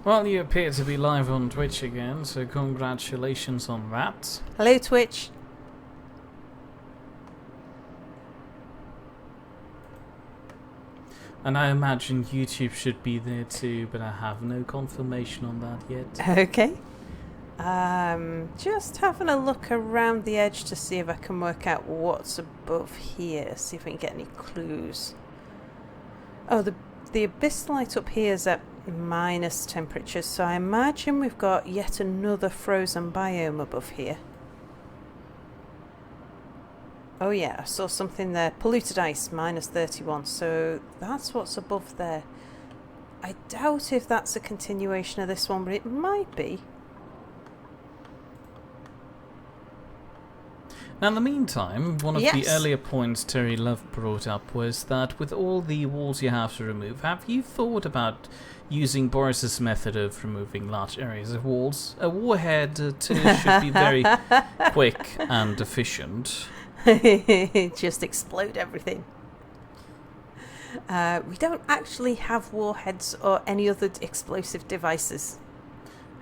Well, you appear to be live on Twitch again, so congratulations on that. Hello, Twitch. And I imagine YouTube should be there too, but I have no confirmation on that yet. Okay. Just having a look around the edge to see if I can work out what's above here. See if we can get any clues. Oh, the abyssite up here is at minus temperatures, so I imagine we've got yet another frozen biome above here. Oh yeah, I saw something there. Polluted ice, minus 31, so that's what's above there. I doubt if that's a continuation of this one, but it might be. Now, in the meantime, one of Yes. the earlier points Terry Love brought up was that with all the walls you have to remove, have you thought about using Boris's method of removing large areas of walls? A warhead too should be very quick and efficient. Just explode everything. We don't actually have warheads or any other explosive devices.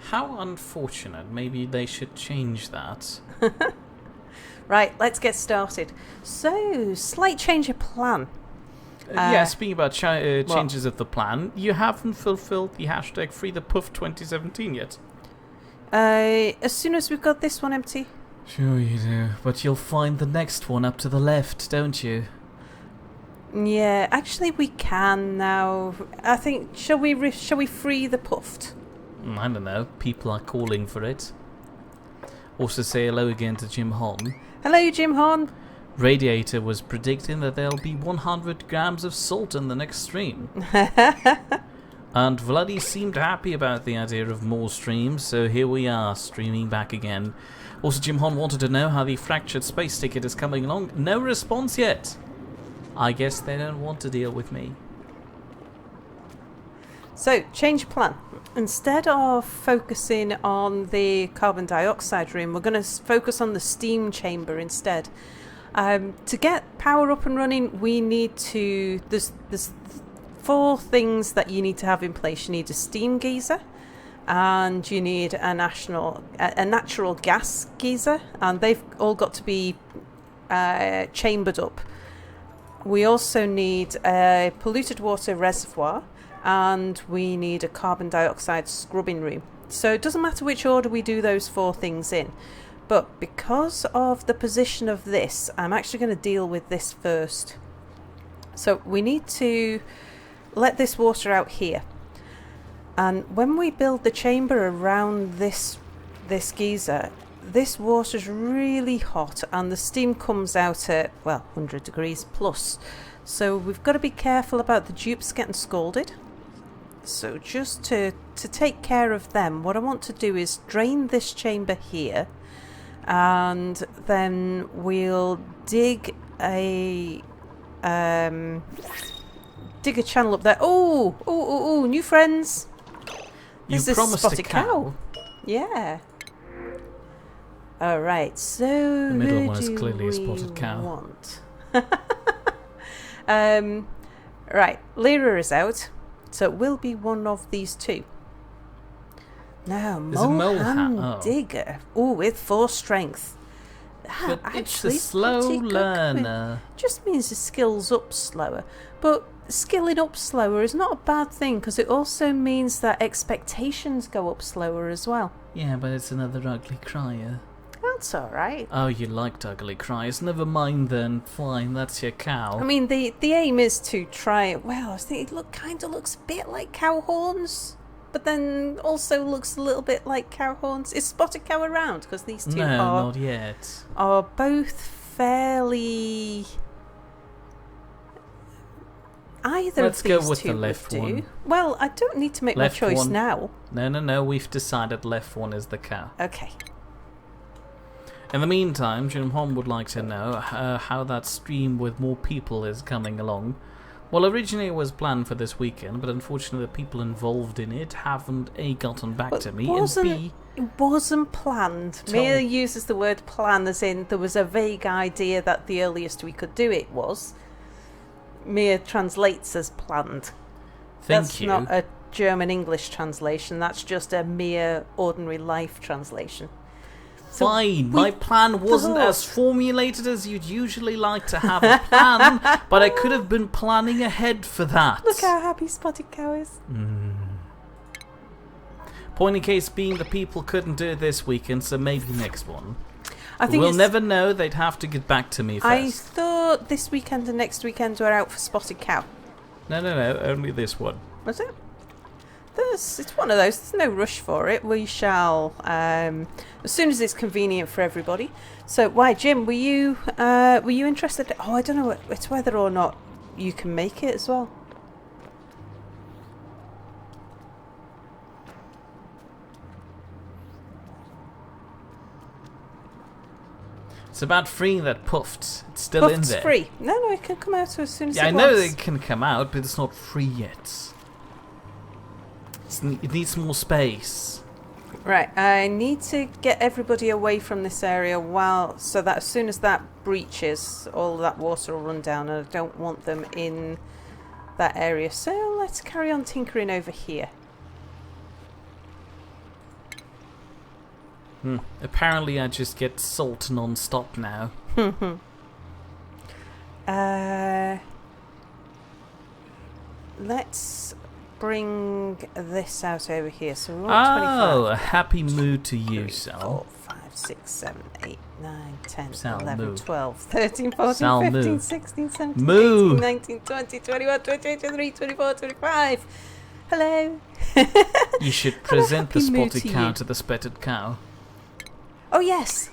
How unfortunate. Maybe they should change that. Right, let's get started. So, slight change of plan. Yeah, speaking about changes of the plan, you haven't fulfilled the hashtag #FreeThePuff2017 yet. As soon as we've got this one empty. Sure you do, but you'll find the next one up to the left, don't you? Yeah, actually we can now. I think, shall we free the puffed? I don't know, people are calling for it. Also say hello again to Jim Hon. Hello, Jim Horn. Radiator was predicting that there'll be 100 grams of salt in the next stream. And Vladdy seemed happy about the idea of more streams, so here we are, streaming back again. Also, Jim Hon wanted to know how the Fractured Space ticket is coming along. No response yet. I guess they don't want to deal with me. So, change plan. Instead of focusing on the carbon dioxide room, we're going to focus on the steam chamber instead. To get power up and running, we need to... There's 4 things that you need to have in place. You need a steam geyser, and you need a natural gas geyser, and they've all got to be chambered up. We also need a polluted water reservoir, and we need a carbon dioxide scrubbing room. So it doesn't matter which order we do those 4 things in, but because of the position of this, I'm actually going to deal with this first. So we need to let this water out here, and when we build the chamber around this geyser, this water's really hot and the steam comes out at, well, 100 degrees plus. So we've got to be careful about the dupes getting scalded. So just to take care of them, what I want to do is drain this chamber here, and then we'll dig a channel up there. Oh, new friends. You This promised is Spotted a cow. Yeah. All right. So The middle who one is do clearly a we spotted cow. Want? Right. Lyra is out, so it will be one of these 2. Now, Mohan Digger. Oh, with 4 strength. But it's a slow learner. Just means the skill's up slower. But skilling up slower is not a bad thing, because it also means that expectations go up slower as well. Yeah, but it's another ugly crier. That's alright. Oh, you liked ugly cries. Never mind then. Fine, that's your cow. I mean, the aim is to try it. Well, I think it kind of looks a bit like cow horns, but then also looks a little bit like cow horns. Is Spotted Cow around? Because these 2 no, not yet. Are both fairly... Either Let's of these go with 2 the left would do. one. Well, I don't need to make Left my choice one. now. No, we've decided left one is the cow. Okay. In the meantime, Jim Hom would like to know how that stream with more people is coming along. Well, originally it was planned for this weekend, but unfortunately the people involved in it haven't A, gotten back to me, and B... It wasn't planned. Mia uses the word plan as in there was a vague idea that the earliest we could do it was. Mia translates as planned. Thank you. That's not a German-English translation. That's just a mere ordinary life translation. So fine, my plan wasn't as formulated as you'd usually like to have a plan, but I could have been planning ahead for that. Look how happy Spotted Cow is. Point in case being the people couldn't do it this weekend, so maybe next one. I think we'll never know. They'd have to get back to me first. I thought this weekend and next weekend were out for Spotted Cow. No, only this one. Was it? It's one of those. There's no rush for it. We shall, as soon as it's convenient for everybody. So, why, Jim? Were you interested? Oh, I don't know. It's whether or not you can make it as well. It's about freeing that Puffed. It's still in there. Free. No, it can come out as soon as it I wants. know it can come out, but it's not free yet. It needs more space. Right, I need to get everybody away from this area so that as soon as that breaches, all of that water will run down, and I don't want them in that area. So let's carry on tinkering over here. Apparently I just get salt non-stop now. Let's bring this out over here. So we're on 25. Oh, a happy mood to you, Sal. 4, 5, 6, 7, 8, 9, 10, Sal, 11, moo. 12, 13, 14, Sal, 15, moo. 16, 17, Moo. 18, 19, 20, 21, 22, 23, 24, 25. Hello. You should present the happy mood spotted to cow you. to the spotted cow. Oh, yes.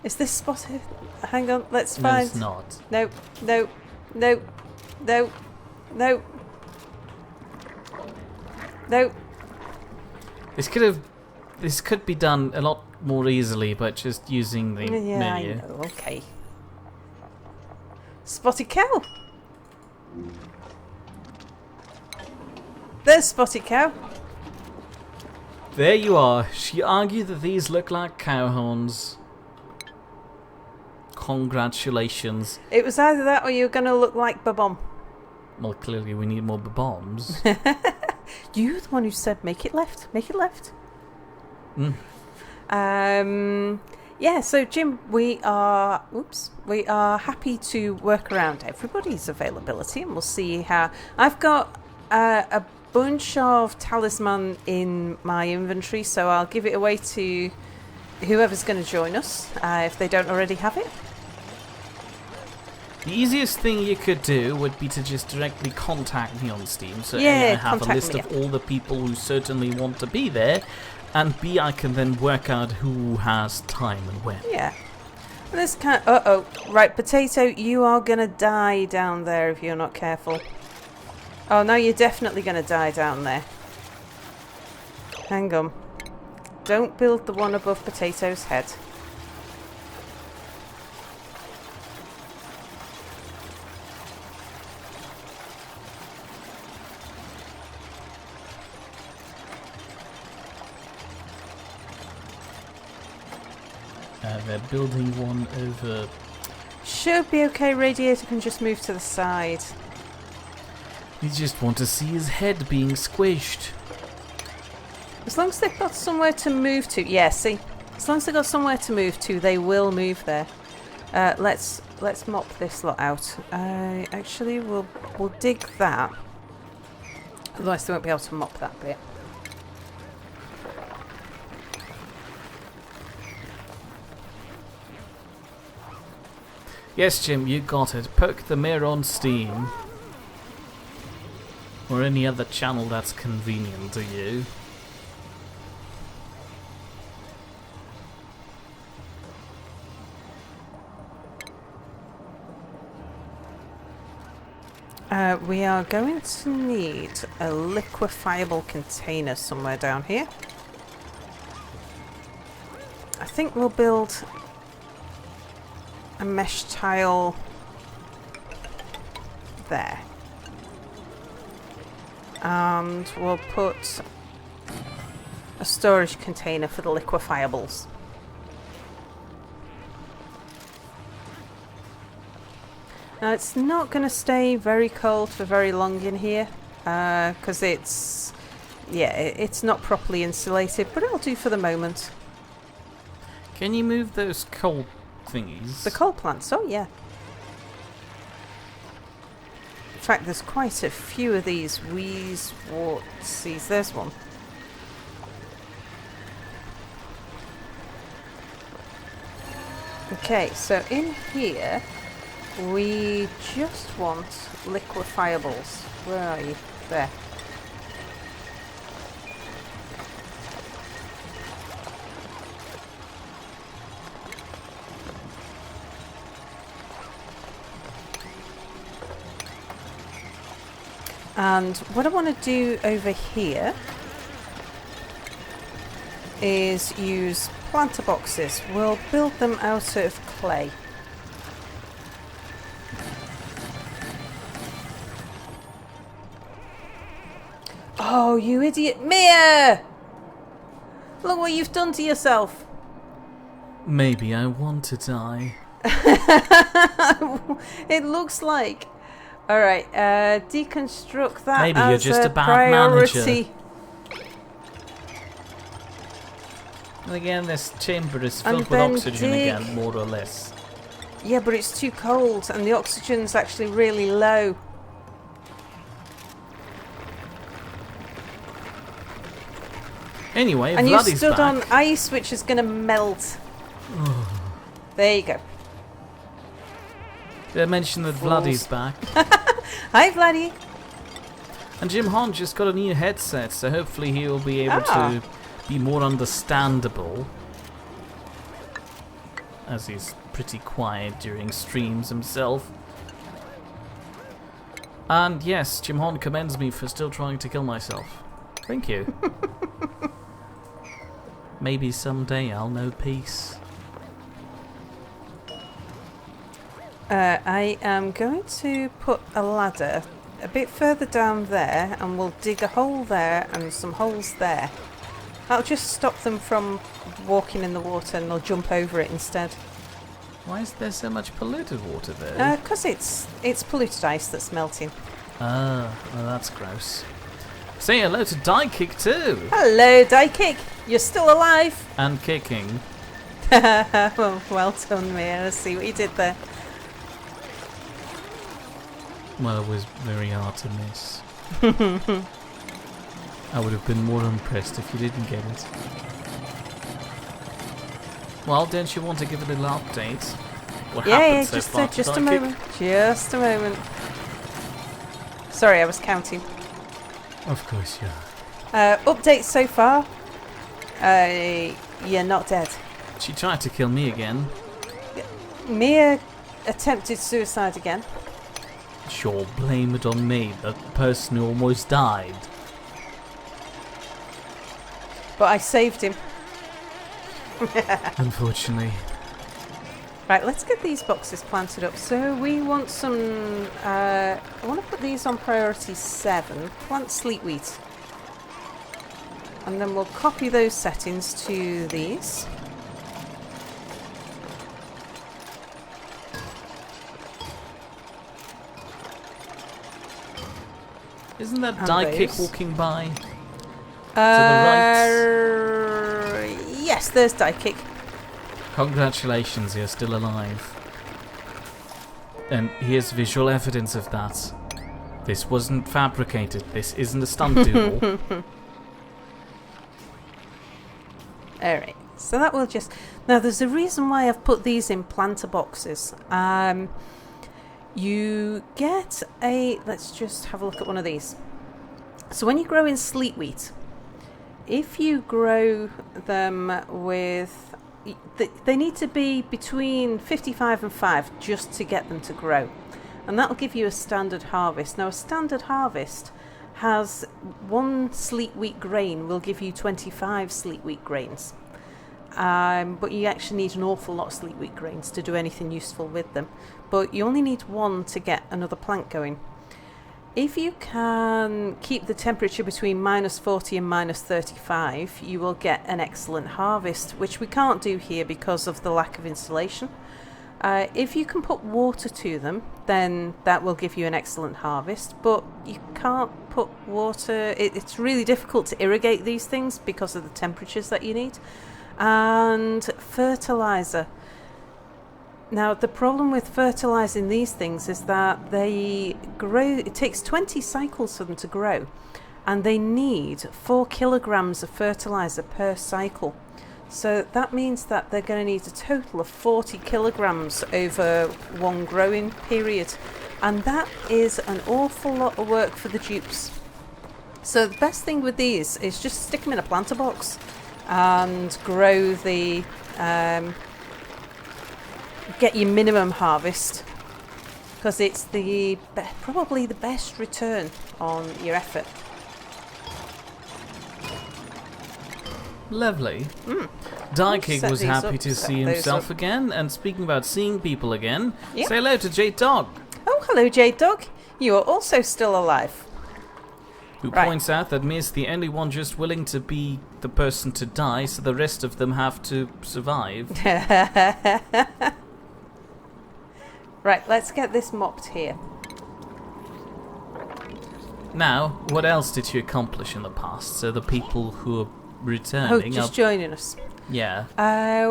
Is this spotted? Hang on, let's No, find... it's not. No. This could be done a lot more easily by just using the Yeah, menu. I know. Okay. Spotted cow. There's Spotted Cow. There you are. She argued that these look like cow horns. Congratulations. It was either that or you're going to look like Babom. Well, clearly we need more bombs. You're the one who said make it left. Make it left. Yeah, so Jim, we are happy to work around everybody's availability, and we'll see how... I've got a bunch of talisman in my inventory, so I'll give it away to whoever's going to join us, if they don't already have it. The easiest thing you could do would be to just directly contact me on Steam, so Yeah, A, I have a contact list me, of all the people who certainly want to be there, and B, I can then work out who has time and when. Yeah. This kind. Right, Potato, you are gonna die down there if you're not careful. Oh no, you're definitely gonna die down there. Hang on. Don't build the one above Potato's head. They're building one over... Should be okay, Radiator can just move to the side. You just want to see his head being squished. As long as they've got somewhere to move to. Yeah, see? As long as they've got somewhere to move to, they will move there. Let's mop this lot out. Actually, we'll dig that. Otherwise they won't be able to mop that bit. Yes, Jim, you got it. Poke the mirror on Steam. Or any other channel that's convenient to you. We are going to need a liquefiable container somewhere down here. I think we'll build a mesh tile there. And we'll put a storage container for the liquefiables. Now it's not going to stay very cold for very long in here, because it's yeah, it's not properly insulated, but it'll do for the moment. Can you move those coal thingies? The coal plants, oh yeah. In fact, there's quite a few of these Wheezewortsies. There's one. Okay, so in here, we just want liquefiables. Where are you? There. And what I want to do over here is use planter boxes. We'll build them out of clay. Oh, you idiot. Mia! Look what you've done to yourself. Maybe I want to die. It looks like. Alright, deconstruct that. Maybe you're just a bad priority. manager. And again, this chamber is filled with oxygen again, more or less. Yeah, but it's too cold and the oxygen's actually really low. Anyway, and Vladdy's you stood back. on ice, which is going to melt. There you go. Did I mention that Vladdy's back? Hi, Vladdy. And Jim Hon just got a new headset, so hopefully he will be able to be more understandable. As he's pretty quiet during streams himself. And yes, Jim Hon commends me for still trying to kill myself. Thank you. Maybe someday I'll know peace. I am going to put a ladder a bit further down there, and we'll dig a hole there and some holes there. That'll just stop them from walking in the water, and they'll jump over it instead. Why is there so much polluted water there? Because it's polluted ice that's melting. Ah, well, that's gross. Say hello to Die Kick too. Hello, Die Kick. You're still alive. And kicking. Well done, Mia. Let's see what you did there. Well, it was very hard to miss. I would have been more impressed if you didn't get it. Well, don't you want to give a little update? What happened so far to just a Die moment. Kick? Just a moment. Sorry, I was counting. Of course, yeah. Update so far. You're not dead. She tried to kill me again. Mia attempted suicide again. Sure, blame it on me, the person who almost died. But I saved him. Unfortunately. Right, let's get these boxes planted up. So we want some... I want to put these on priority 7. Plant sleet wheat. And then we'll copy those settings to these. Isn't that And Die Kick those. walking by? Yes, there's Die Kick. Congratulations, you're still alive. And here's visual evidence of that. This wasn't fabricated. This isn't a stunt double. Alright, so that will just... Now, there's a reason why I've put these in planter boxes. You get a... Let's just have a look at one of these. So when you grow in sleet wheat, if you grow them with... They need to be between 55 and 5 just to get them to grow. And that'll give you a standard harvest. Now, a standard harvest has 1 sleet wheat grain will give you 25 sleet wheat grains. But you actually need an awful lot of sleet wheat grains to do anything useful with them. But you only need 1 to get another plant going. If you can keep the temperature between -40 and -35, you will get an excellent harvest, which we can't do here because of the lack of insulation. If you can put water to them, then that will give you an excellent harvest, but you can't put water. It's really difficult to irrigate these things because of the temperatures that you need. And fertilizer. Now, the problem with fertilizing these things is that they grow. It takes 20 cycles for them to grow, and they need 4 kilograms of fertilizer per cycle. So that means that they're going to need a total of 40 kilograms over one growing period. And that is an awful lot of work for the dupes. So the best thing with these is just stick them in a planter box and grow the... get your minimum harvest. Because it's probably the best return on your effort. Lovely. Dikick was happy to see himself again, and speaking about seeing people again, say hello to Jade Dog. Oh, hello, Jade Dog. You are also still alive. Who points out that Mia's the only one just willing to be the person to die, so the rest of them have to survive. Right, let's get this mopped here. Now, what else did you accomplish in the past? So the people who are returning... Oh, just joining us. Yeah.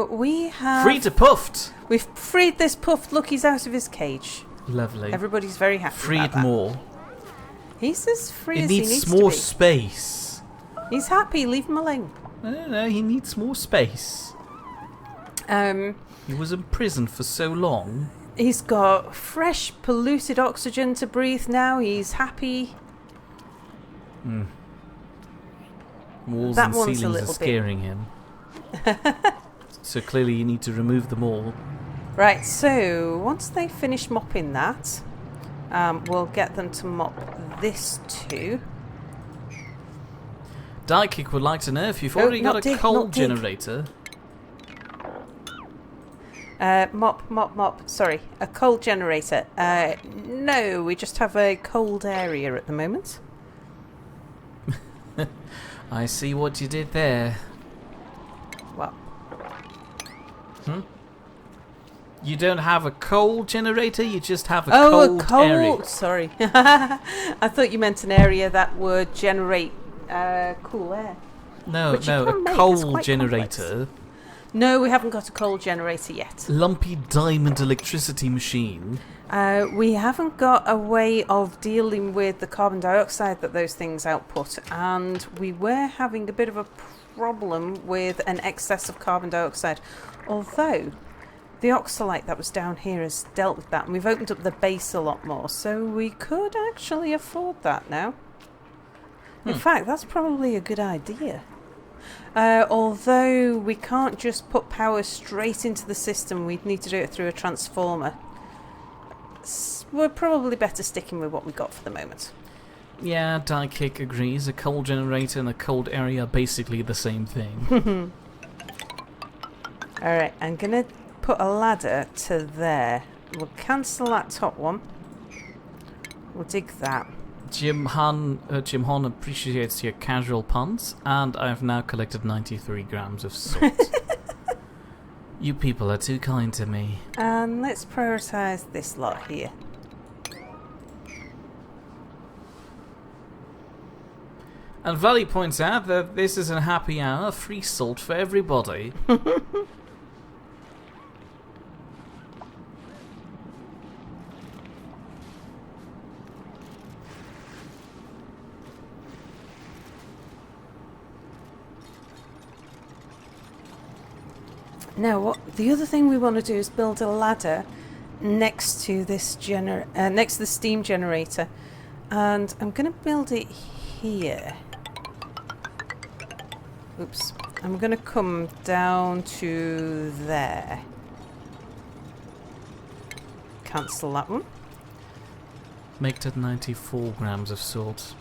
We have... Free to Puffed! We've freed this Puffed. Look, he's out of his cage. Lovely. Everybody's very happy Freed about that. More. He's as free as he he needs needs to more be. space. He's happy. Leave him alone. No, he needs more space. He was imprisoned for so long. He's got fresh, polluted oxygen to breathe now. He's happy. Walls That and one's a ceilings little are scaring him. So clearly you need to remove them all. Right, so once they finish mopping that, we'll get them to mop this too. Dikick would like to know if you've already got a coal generator. Mop. Sorry, a coal generator. No, we just have a cold area at the moment. I see what you did there. What? You don't have a coal generator, you just have a cold area. Sorry. I thought you meant an area that would generate cool air. No, a coal generator. Complex. No, we haven't got a coal generator yet. Lumpy diamond electricity machine. We haven't got a way of dealing with the carbon dioxide that those things output, and we were having a bit of a problem with an excess of carbon dioxide, although the oxalite that was down here has dealt with that, and we've opened up the base a lot more, so we could actually afford that now. In fact, that's probably a good idea. Although we can't just put power straight into the system, we'd need to do it through a transformer. We're probably better sticking with what we got for the moment. Yeah, Dikick agrees. A coal generator and a cold area are basically the same thing. Alright, I'm going to put a ladder to there. We'll cancel that top one. We'll dig that. Jim Hon appreciates your casual puns, and I have now collected 93 grams of salt. You people are too kind to me. And let's prioritise this lot here. And Valley points out that this is a happy hour, free salt for everybody. Now, the other thing we want to do is build a ladder next to this next to the steam generator, and I'm going to build it here. Oops, I'm going to come down to there. Cancel that one. Make that 94 grams of salt.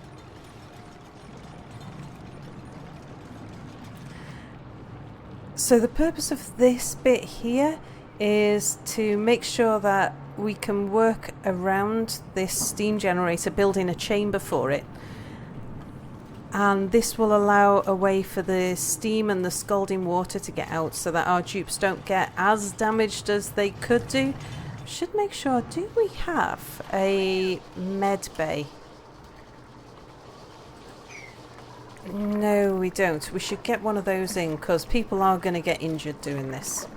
So the purpose of this bit here is to make sure that we can work around this steam generator, building a chamber for it. And this will allow a way for the steam and the scalding water to get out so that our dupes don't get as damaged as they could do. Should make sure, do we have a med bay? No, we don't. We should get one of those in because people are going to get injured doing this.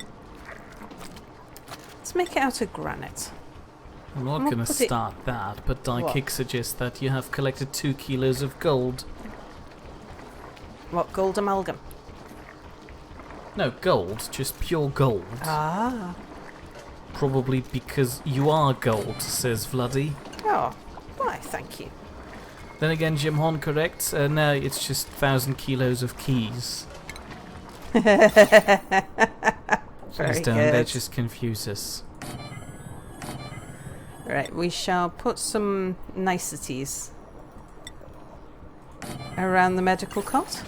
Let's make it out of granite. I'm not going to start that, but Dikick suggests that you have collected 2 kilos of gold. What, gold amalgam? No, gold. Just pure gold. Ah. Probably because you are gold, says Vladdy. Oh, why, thank you. Then again, Jim Hon correct. No, it's just 1,000 kilos of keys. Very Please don't, they just confuse us. Right, we shall put some niceties around the medical cot.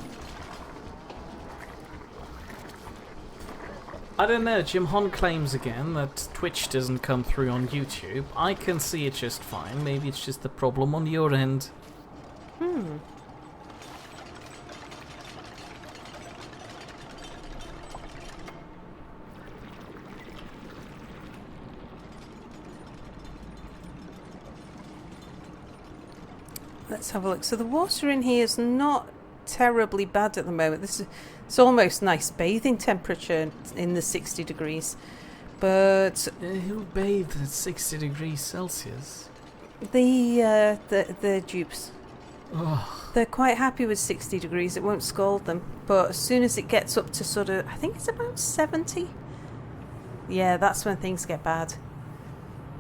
I don't know, Jim Hon claims again that Twitch doesn't come through on YouTube. I can see it just fine. Maybe it's just the problem on your end. Let's have a look. So the water in here is not terribly bad at the moment. It's almost nice bathing temperature in the 60 degrees. But Who bathes at 60 degrees Celsius? the dupes. Oh. They're quite happy with 60 degrees. It won't scald them. But as soon as it gets up to sort of, I think it's about 70. Yeah, that's when things get bad.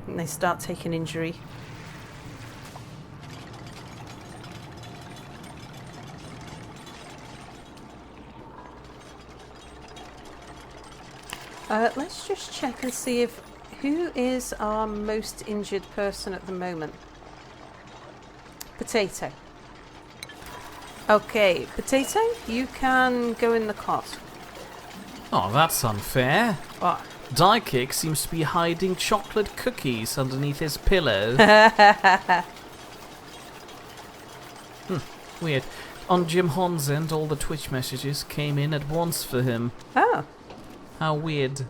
And they start taking injury. Let's just check and see who is our most injured person at the moment. Potato. Okay, Potato, you can go in the cot. Oh, that's unfair. What? Dikick seems to be hiding chocolate cookies underneath his pillow. Weird. On Jim Hon's end, all the Twitch messages came in at once for him. Oh. How weird.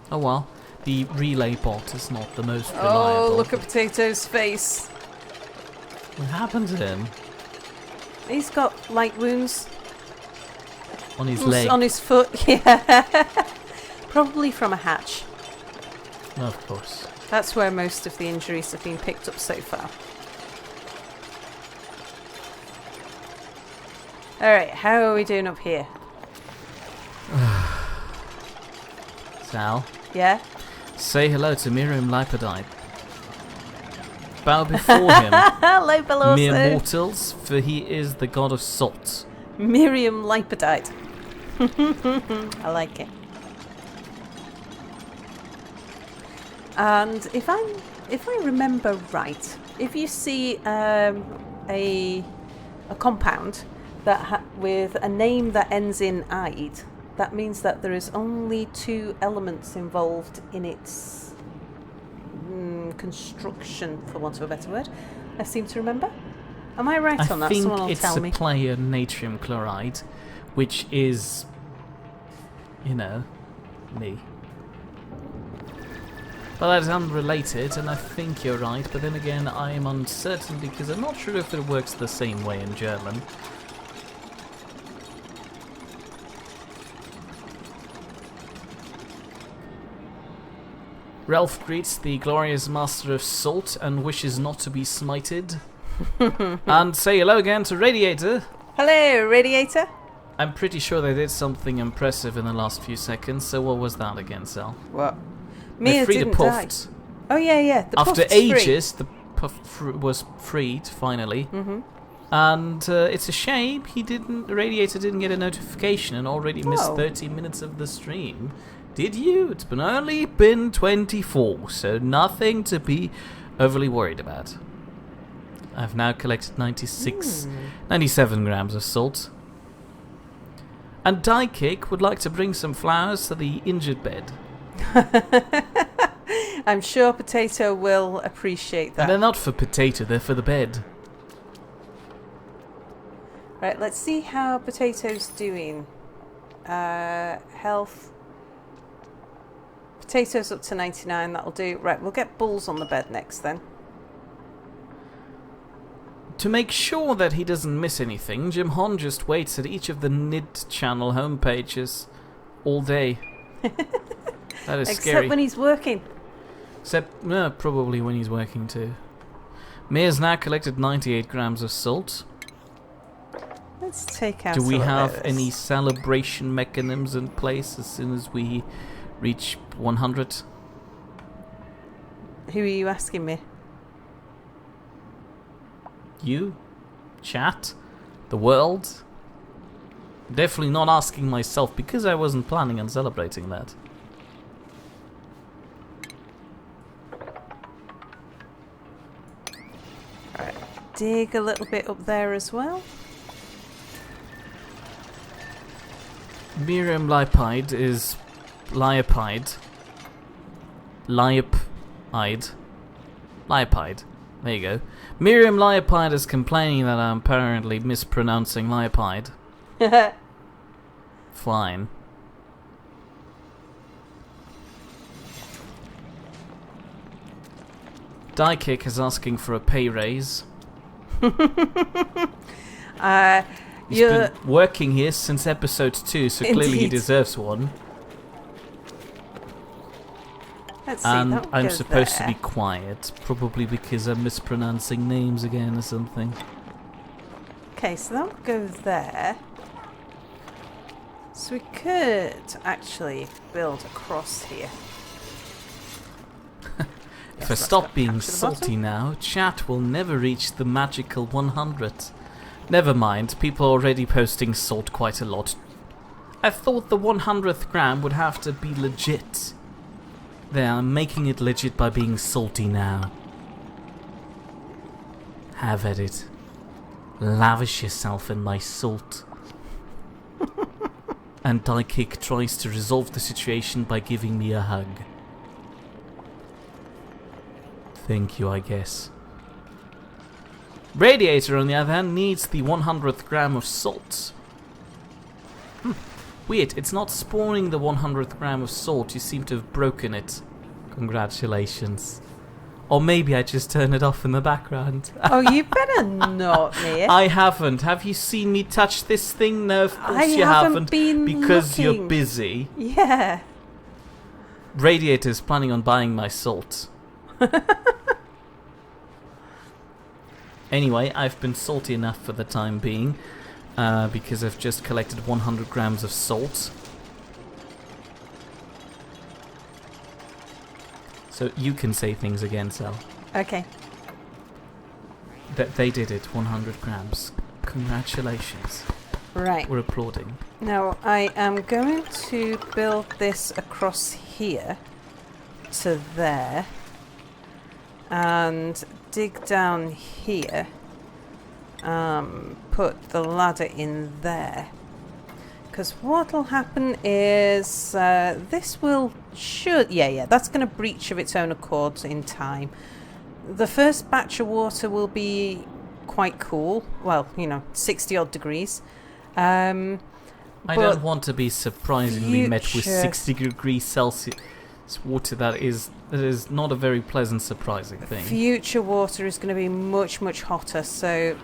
Oh well, the relay bot is not the most reliable. Oh, look at Potato's face. What happened to him? He's got light wounds. On his leg? On his foot, yeah. Probably from a hatch. Of course. That's where most of the injuries have been picked up so far. Alright, how are we doing up here? Sal, Yeah? say hello to Miriam Lipodite. Bow before him, Hello, below mere mortals, for he is the god of salt. Miriam Lipodite. I like it. And if I remember right, if you see a compound that with a name that ends in "ide," that means that there is only 2 elements involved in its construction, for want of a better word. I seem to remember. Am I right on that? Someone will tell me. I think it's a player natrium chloride, which is, you know, me. But that's unrelated, and I think you're right, but then again, I am uncertain because I'm not sure if it works the same way in German. Ralph greets the glorious master of salt and wishes not to be smited. And say hello again to Radiator. Hello, Radiator. I'm pretty sure they did something impressive in the last few seconds, so what was that again, Sal? What? They Mia freed didn't a Puft. die. Oh yeah. The After Puft's free. ages, the Puff was freed, finally. Mm-hmm. And it's a shame Radiator didn't get a notification and already missed Oh. 30 minutes of the stream. Did you? It's only been 24, so nothing to be overly worried about. I've now collected 97 grams of salt. And Dikick would like to bring some flowers to the injured bed. I'm sure Potato will appreciate that. And they're not for Potato, they're for the bed. Right, let's see how Potato's doing. Health. Potato's up to 99, that'll do. Right, we'll get Bulls on the bed next then. To make sure that he doesn't miss anything, Jim Hon just waits at each of the Nidd channel homepages all day. That is scary. Except when he's working. Except, probably when he's working too. Mia's now collected 98 grams of salt. Let's take out. Do we have those. any celebration mechanisms in place as soon as we reach 100? Who are you asking me? You? Chat? The world? Definitely not asking myself because I wasn't planning on celebrating that. Right. Dig a little bit up there as well. Miriam Lipide is Liopide. Liopide. There you go. Miriam Liopide is complaining that I'm apparently mispronouncing Liopide. Fine. Diekick is asking for a pay raise. He's been working here since episode 2, so clearly he deserves one. Let's see, and I'm supposed to be quiet, probably because I'm mispronouncing names again or something. Okay, so that'll go there. So we could actually build across here. If I stop being salty now, chat will never reach the magical 100. Never mind, people are already posting salt quite a lot. I thought the 100th gram would have to be legit. There, I'm making it legit by being salty now. Have at it. Lavish yourself in my salt. And Diekick tries to resolve the situation by giving me a hug. Thank you, I guess. Radiator, on the other hand, needs the 100th gram of salt. Weird, it's not spawning the 100th gram of salt. You seem to have broken it. Congratulations. Or maybe I just turn it off in the background. Oh, you better not, Mia. I haven't. Have you seen me touch this thing? No, of course you haven't. Because you're busy. Yeah. Radiator's planning on buying my salt. Anyway, I've been salty enough for the time being, because I've just collected 100 grams of salt. So you can say things again, Sal. Okay. They did it, 100 grams. Congratulations. Right. We're applauding. Now, I am going to build this across here to there. And dig down here. Put the ladder in there. Because what will happen is this will that's going to breach of its own accord in time. The first batch of water will be quite cool. Well, 60 odd degrees. I don't want to be surprisingly met with 60 degrees Celsius water. That is not a very pleasant, surprising thing. Future water is going to be much, much hotter, so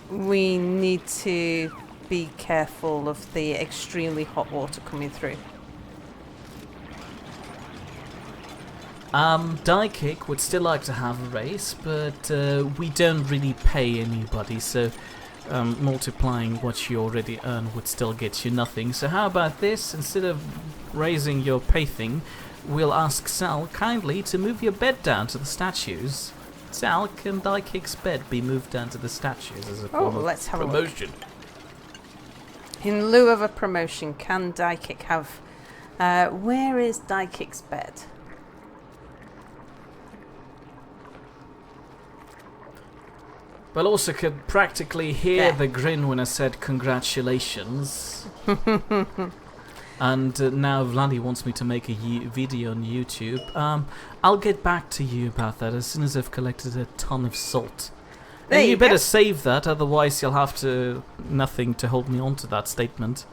we need to be careful of the extremely hot water coming through. Diekick would still like to have a race, but we don't really pay anybody, so multiplying what you already earn would still get you nothing. So how about this? Instead of raising your pay thing, we'll ask Sal kindly to move your bed down to the statues. Sal, can Diekick's bed be moved down to the statues as a form of promotion? In lieu of a promotion, can Diekick have... where is Diekick's bed? Well, also could practically hear there. The grin when I said congratulations. And now Vladdy wants me to make a video on YouTube. I'll get back to you about that as soon as I've collected a ton of salt. There And you better go. save that, otherwise you'll have to nothing to hold me onto that statement.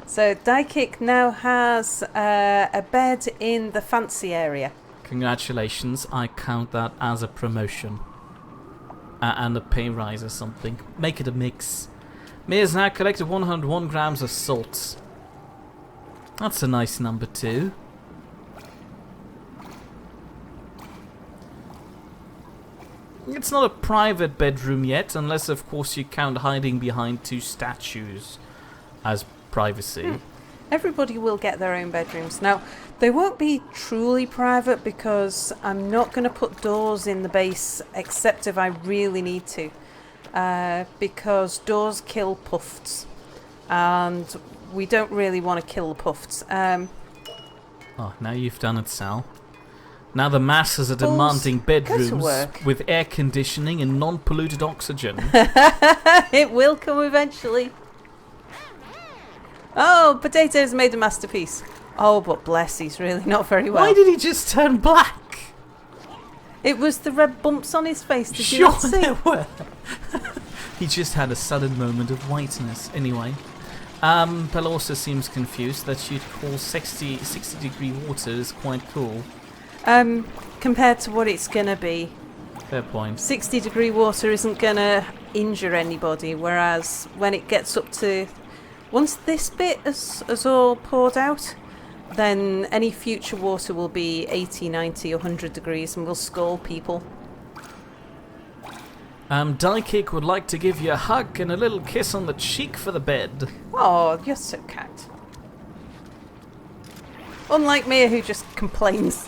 So Diekick now has a bed in the fancy area. Congratulations, I count that as a promotion. And a pay rise or something. Make it a mix. Mia's now collected 101 grams of salt. That's a nice number too. It's not a private bedroom yet, unless of course you count hiding behind 2 statues as privacy. Everybody will get their own bedrooms. Now, they won't be truly private because I'm not going to put doors in the base except if I really need to. Because doors kill puffs. And we don't really want to kill the puffs. Oh, now you've done it, Sal. Now the masses are Balls, demanding go to bedrooms work. with air conditioning and non-polluted oxygen. It will come eventually. Oh, Potato's made a masterpiece. Oh, but bless, he's really not very well. Why did he just turn black? It was the red bumps on his face. Did you Sure not see? there were. He just had a sudden moment of whiteness. Anyway, Bella also seems confused that she'd call 60 degree water is quite cool. Compared to what it's gonna be, Fair point. 60-degree water isn't gonna injure anybody, whereas when it gets up to... Once this bit is all poured out, then any future water will be 80, 90, 100 degrees and will scald people. Diekick would like to give you a hug and a little kiss on the cheek for the bed. Oh, you're so kind. Unlike Mia, who just complains.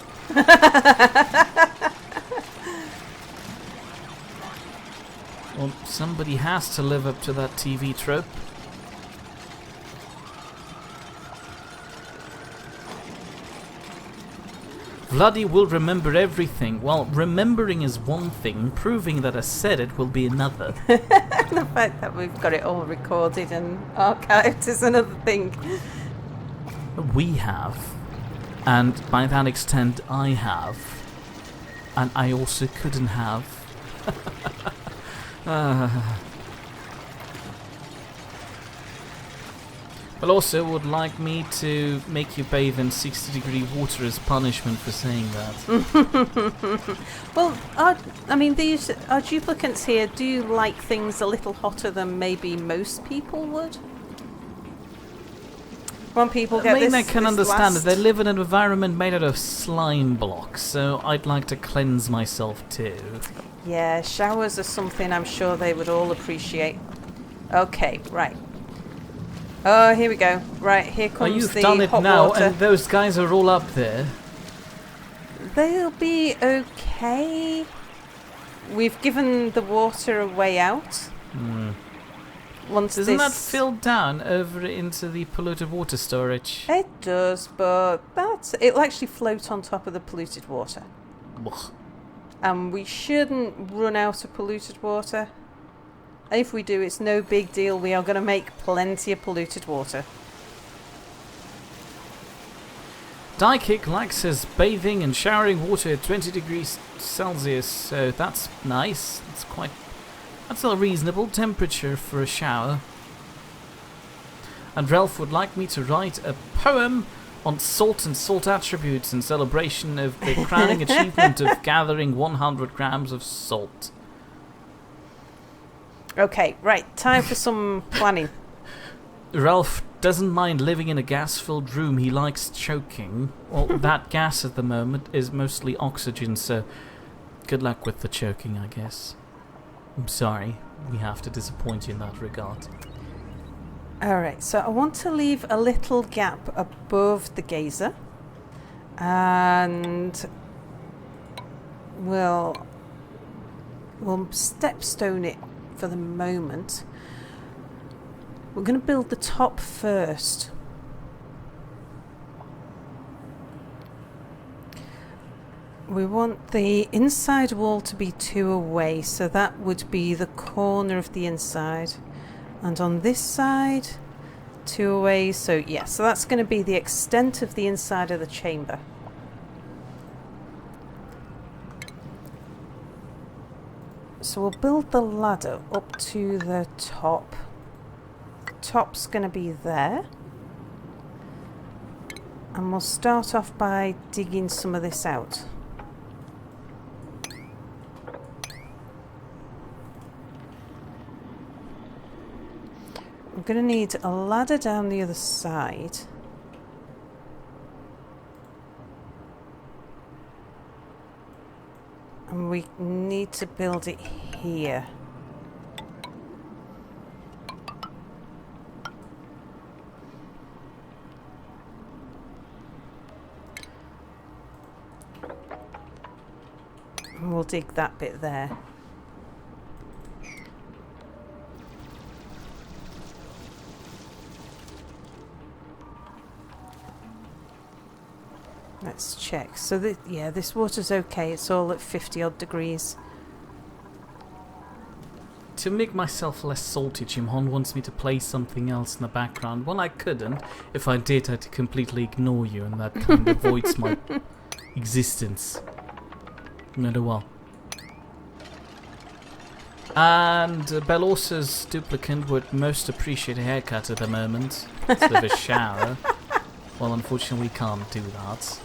Well, somebody has to live up to that TV trope. Vladdy will remember everything. Well, remembering is one thing, proving that I said it will be another. The fact that we've got it all recorded and archived is another thing. We have. And by that extent, I have. And I also couldn't have. But also would like me to make you bathe in 60-degree water as punishment for saying that. Well, I mean, these our duplicates here do like things a little hotter than maybe most people would. When people get I mean, this, I can this understand last- that they live in an environment made out of slime blocks, so I'd like to cleanse myself too. Yeah, showers are something I'm sure they would all appreciate. Okay, right. Oh, here we go. Right, here Oh, comes you've the done it hot now, water. and those guys are all up there. They'll be okay. We've given the water a way out. Once Doesn't that this... fill down over into the polluted water storage? It does, but it'll actually float on top of the polluted water. Ugh. And we shouldn't run out of polluted water. If we do, it's no big deal. We are going to make plenty of polluted water. Diekick likes his bathing and showering water at 20 degrees Celsius, so that's nice. That's a reasonable temperature for a shower. And Ralph would like me to write a poem on salt and salt attributes in celebration of the crowning achievement of gathering 100 grams of salt. Okay, right. Time for some planning. Ralph doesn't mind living in a gas-filled room. He likes choking. Well, that gas at the moment is mostly oxygen, so good luck with the choking, I guess. I'm sorry, we have to disappoint you in that regard. Alright, so I want to leave a little gap above the geyser. And we'll stepstone it for the moment. We're going to build the top first. We want the inside wall to be 2 away, so that would be the corner of the inside. And on this side, 2 away, so yeah, so that's going to be the extent of the inside of the chamber. So we'll build the ladder up to the top. The top's going to be there. And we'll start off by digging some of this out. I'm going to need a ladder down the other side. And we need to build it here. And we'll dig that bit there. Let's check. So, yeah, this water's okay. It's all at 50 odd degrees. To make myself less salty, Jim Hon wants me to play something else in the background. Well, I couldn't. If I did, I'd completely ignore you, and that kind of voids my existence. No, well. And Belorsa's duplicant would most appreciate a haircut at the moment, instead of a shower. Well, unfortunately, we can't do that.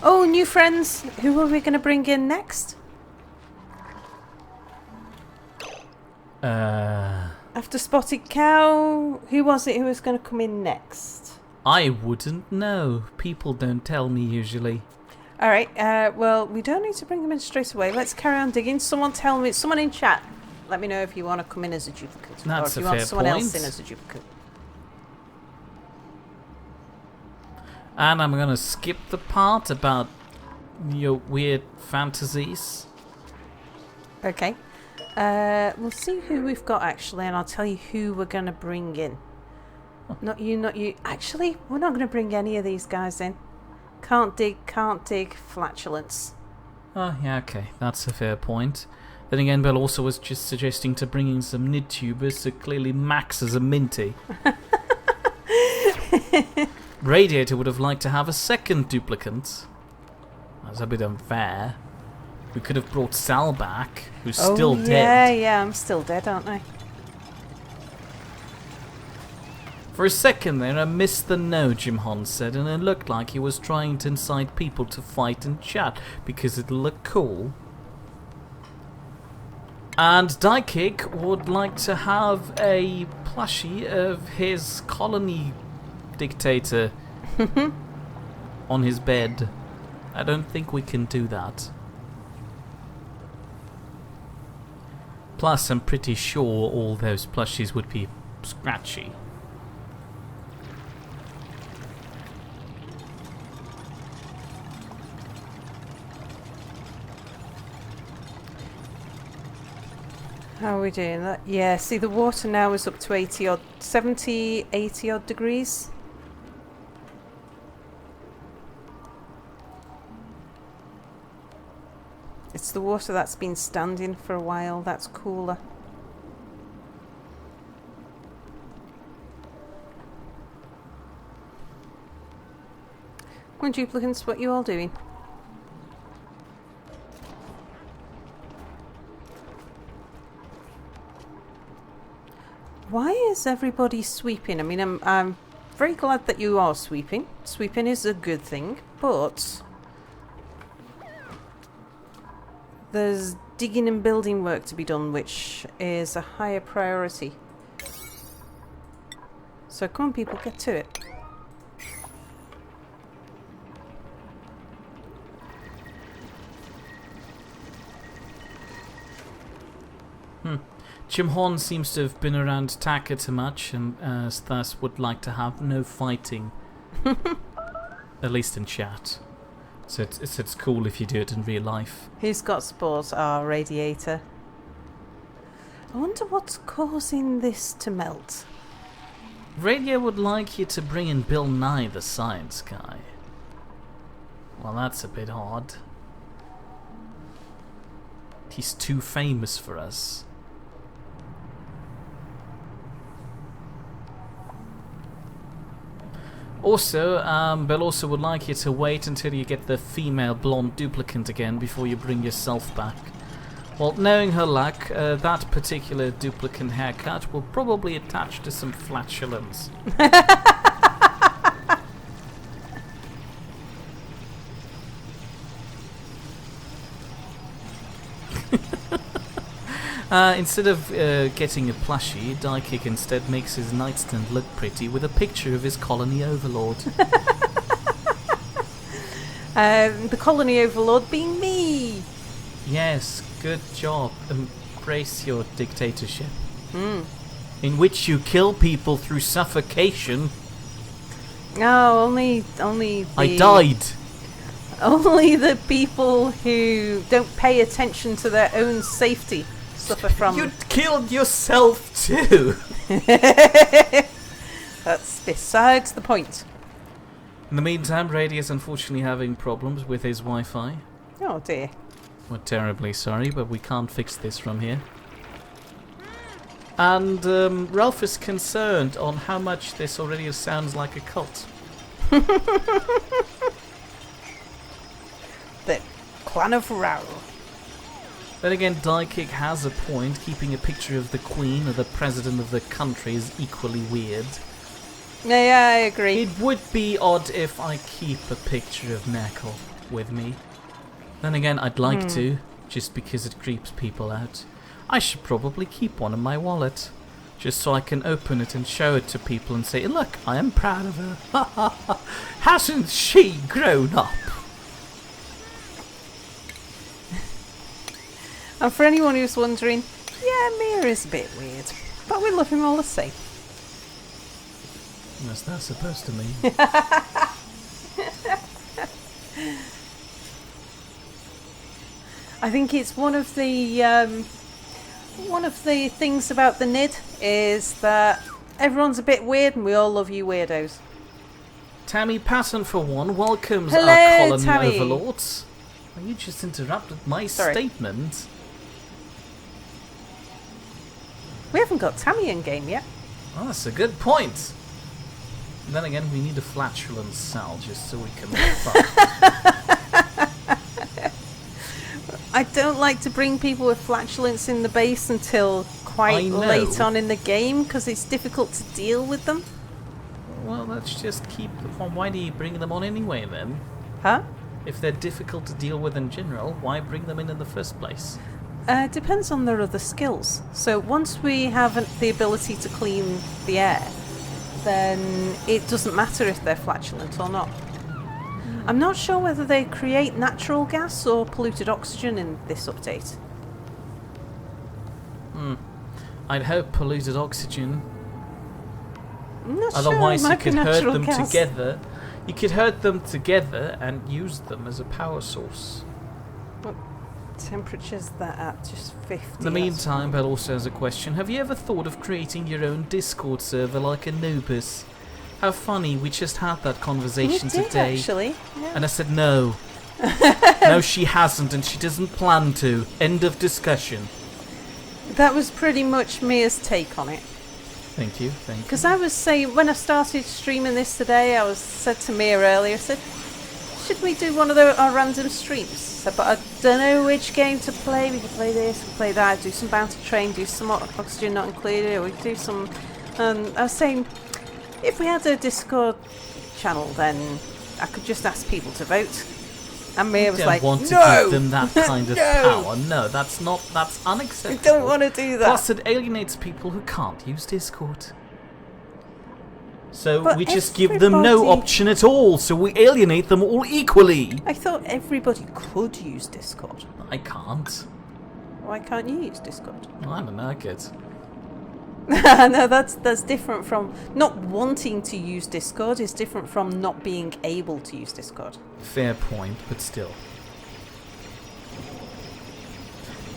Oh, new friends! Who are we going to bring in next? After Spotted Cow, who was it who was going to come in next? I wouldn't know. People don't tell me usually. Alright, well, we don't need to bring them in straight away. Let's carry on digging. Someone tell me, someone in chat, let me know if you want to come in as a duplicate. That's or if a you want fair someone point. else in as a duplicate. And I'm gonna skip the part about your weird fantasies. Okay. We'll see who we've got actually, and I'll tell you who we're going to bring in. Not you, not you. Actually, we're not going to bring any of these guys in. Can't dig, flatulence. Oh, yeah, okay. That's a fair point. Then again, Bell also was just suggesting to bring in some Nidd tubers, so clearly Max is a minty. Radiator would have liked to have a second duplicant. That's a bit unfair. We could have brought Sal back, who's still dead. Yeah, I'm still dead, aren't I? For a second there, I missed the no, Jim Hon said, and it looked like he was trying to incite people to fight and chat, because it looked cool. And Dykik would like to have a plushie of his colony dictator on his bed. I don't think we can do that. Plus, I'm pretty sure all those plushies would be scratchy. How are we doing that? Yeah, see the water now is up to 80 odd, 70, 80 odd degrees. It's the water that's been standing for a while, that's cooler. Come on, duplicants, what you all doing? Why is everybody sweeping? I mean, I'm very glad that you are sweeping. Sweeping is a good thing, but there's digging and building work to be done, which is a higher priority. So come on, people, get to it. Jim Horn seems to have been around Taka too much and thus would like to have no fighting. At least in chat. So it's cool if you do it in real life. Who's got spores? Ah, Radiator. I wonder what's causing this to melt. Radio would like you to bring in Bill Nye, the science guy. Well, that's a bit odd. He's too famous for us. Also, Bill also would like you to wait until you get the female blonde duplicant again before you bring yourself back. Well, knowing her luck, that particular duplicate haircut will probably attach to some flatulence. Instead of getting a plushie, Dikick instead makes his nightstand look pretty with a picture of his colony overlord. The colony overlord being me. Yes, good job. Embrace your dictatorship. Mm. In which you kill people through suffocation. No, only I died. Only the people who don't pay attention to their own safety suffer from. You killed yourself too. That's besides the point. In the meantime, Brady is unfortunately having problems with his Wi-Fi. Oh dear. We're terribly sorry, but we can't fix this from here. And Ralph is concerned on how much this already sounds like a cult. The clan of Rao. Then again, Dikick has a point. Keeping a picture of the Queen or the President of the country is equally weird. Yeah, I agree. It would be odd if I keep a picture of Neckle with me. Then again, I'd like to, just because it creeps people out. I should probably keep one in my wallet, just so I can open it and show it to people and say, look, I am proud of her. Hasn't she grown up? And for anyone who's wondering, yeah, Mia is a bit weird, but we love him all the same. What's that supposed to mean? I think it's one of the things about the Nidd is that everyone's a bit weird and we all love you weirdos. Tammy Patton, for one, welcomes Hello, our colony Tammy. overlords. Well, you just interrupted my statement. We haven't got Tammy in game yet. Oh, that's a good point. And then again, we need a flatulence cell just so we can make fun. I don't like to bring people with flatulence in the base until quite late on in the game because it's difficult to deal with them. Well, let's just keep them on. Why do you bring them on anyway then? Huh? If they're difficult to deal with in general, why bring them in the first place? Depends on their other skills. So once we have the ability to clean the air, then it doesn't matter if they're flatulent or not. I'm not sure whether they create natural gas or polluted oxygen in this update. I'd hope polluted oxygen. I'm not Otherwise, sure. you could herd them gas. together. You could herd them together and use them as a power source. What temperature's that at? Just 50. In the meantime, Bell also has a question. Have you ever thought of creating your own Discord server like Anubis? How funny, we just had that conversation today. Actually. Yeah. And I said no. No, she hasn't, and she doesn't plan to. End of discussion. That was pretty much Mia's take on it. Thank you, thank you. Because I was saying, when I started streaming this today, I said to Mia earlier, I said, should we do one of our random streams? I said, but I don't know which game to play. We could play this, we could play that, do some Bounty Train, do some Oxygen Not Included, or we could do some... I was saying, if we had a Discord channel, then I could just ask people to vote. And Mia was like, don't want to no! give them that kind of power. No, that's unacceptable. I don't want to do that. Plus, it alienates people who can't use Discord. So But we just give them no option at all, so we alienate them all equally. I thought everybody could use Discord. I can't. Why can't you use Discord? I don't know, kids. No, that's different from not wanting to use Discord. Is different from not being able to use Discord. Fair point, but still.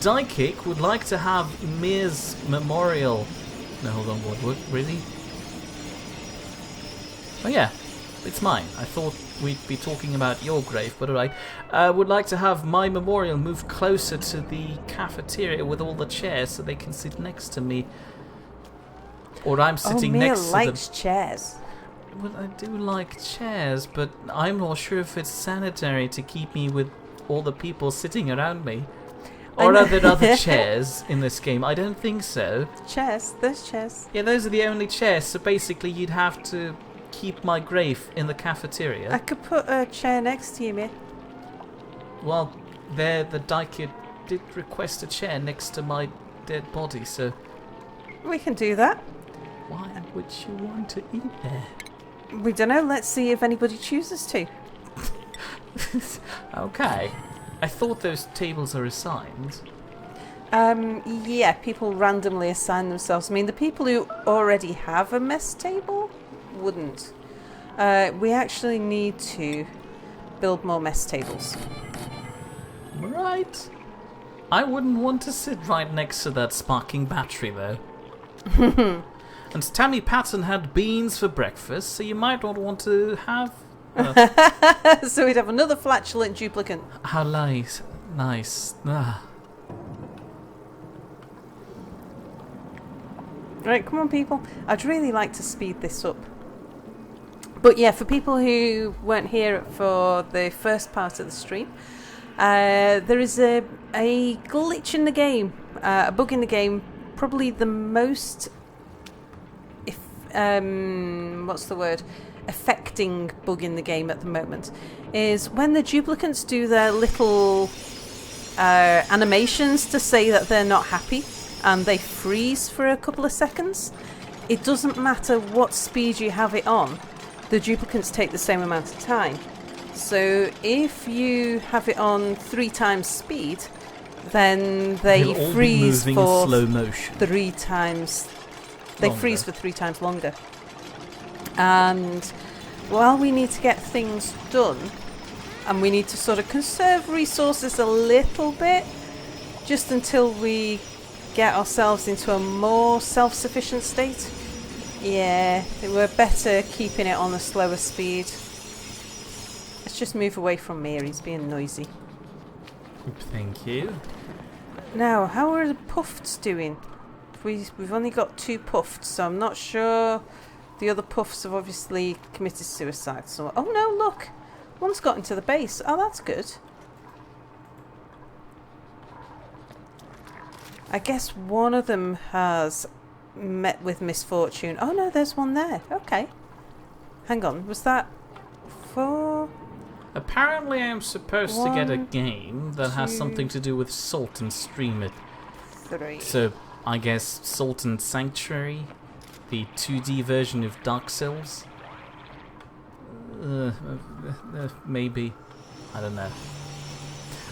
Dikick would like to have Mia's memorial. No, hold on, what? Really? Oh yeah, it's mine. I thought we'd be talking about your grave, but alright. Would like to have my memorial moved closer to the cafeteria with all the chairs so they can sit next to me. Or I'm sitting Mia next to them. likes chairs. Well, I do like chairs, but I'm not sure if it's sanitary to keep me with all the people sitting around me. Or are there other chairs in this game? I don't think so. Chairs? There's chairs. Yeah, those are the only chairs, so basically you'd have to keep my grave in the cafeteria. I could put a chair next to you, mate. Well, the Daikid did request a chair next to my dead body, so... We can do that. Why would you want to eat there? We don't know. Let's see if anybody chooses to. Okay. I thought those tables are assigned. Yeah, people randomly assign themselves. I mean, the people who already have a mess table wouldn't. We actually need to build more mess tables. Right. I wouldn't want to sit right next to that sparking battery, though. And Tammy Patton had beans for breakfast, so you might not want to have... So we'd have another flatulent duplicate. How nice. Nice. Ah. Right, come on, people. I'd really like to speed this up. But yeah, for people who weren't here for the first part of the stream, there is a glitch in the game, a bug in the game, probably the most... what's the word? Affecting bug in the game at the moment is when the duplicants do their little animations to say that they're not happy and they freeze for a couple of seconds. It doesn't matter what speed you have it on, the duplicants take the same amount of time. So if you have it on 3 times speed, then they freeze for slow motion. 3 times. They Longer. freeze for 3 times longer. And while we need to get things done, and we need to sort of conserve resources a little bit, just until we get ourselves into a more self-sufficient state, yeah, we're better keeping it on a slower speed. Let's just move away from Mir, he's being noisy. Thank you. Now, how are the puffs doing? We've only got 2 puffs, so I'm not sure. The other puffs have obviously committed suicide. So, oh no, look! One's got into the base. Oh, that's good. I guess one of them has met with misfortune. Oh no, there's one there. Okay. Hang on, was that 4? Apparently I'm supposed to get a 1, game that has 2, something to do with Salt and Stream It. 3. So, I guess Salt and Sanctuary? The 2D version of Dark Souls? Maybe. I don't know.